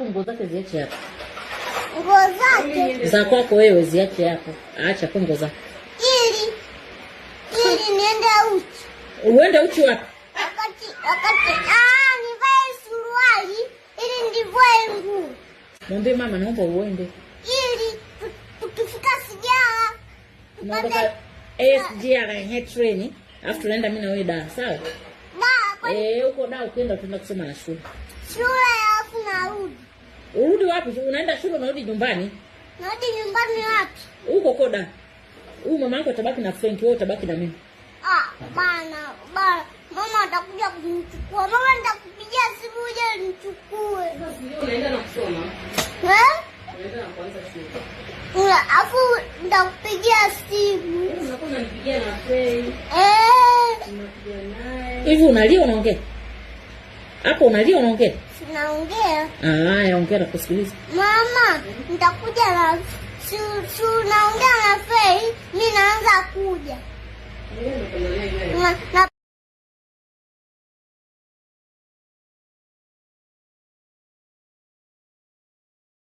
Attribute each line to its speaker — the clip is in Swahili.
Speaker 1: Nguo zake ziache hapo.
Speaker 2: Nguo zake
Speaker 1: Za kwako wewe ziache hapo. Acha nguo zako.
Speaker 2: Ili niende uchi.
Speaker 1: Uende uchi wapi?
Speaker 2: Wakati nivae suruali ili ndivae nguo.
Speaker 1: Mwambie mama naomba uende.
Speaker 2: Ili tukifika Sijara
Speaker 1: Tunataka SGR training. Alafu tunaenda mimi na wewe Dar, sawa? Huko Dar ukienda tunaenda kusoma na shule.
Speaker 2: Shule alafu narudi.
Speaker 1: Urudi wapi? Unaenda shule unarudi nyumbani?
Speaker 2: Narudi nyumbani wapi?
Speaker 1: Huko koda. Huyu mama yako atabaki na Frank, wewe utabaki na mimi.
Speaker 2: Bana. Mama atakuja kunichukua. Mama nitakupigia simu uje nichukue.
Speaker 1: Sasa unaenda na kusoma? Unaenda na kuanza shule.
Speaker 2: Afu nitakupigia simu.
Speaker 1: Unakuwa unanipigia na Frank. Unapigia naye. Hivi unalia unaongea? Hapo unalia unaongea?
Speaker 2: Sinaongea.
Speaker 1: Haya, ongea na kusikiliza.
Speaker 2: Mama, nitakuja na naongea na Fei, mimi naanza kuja.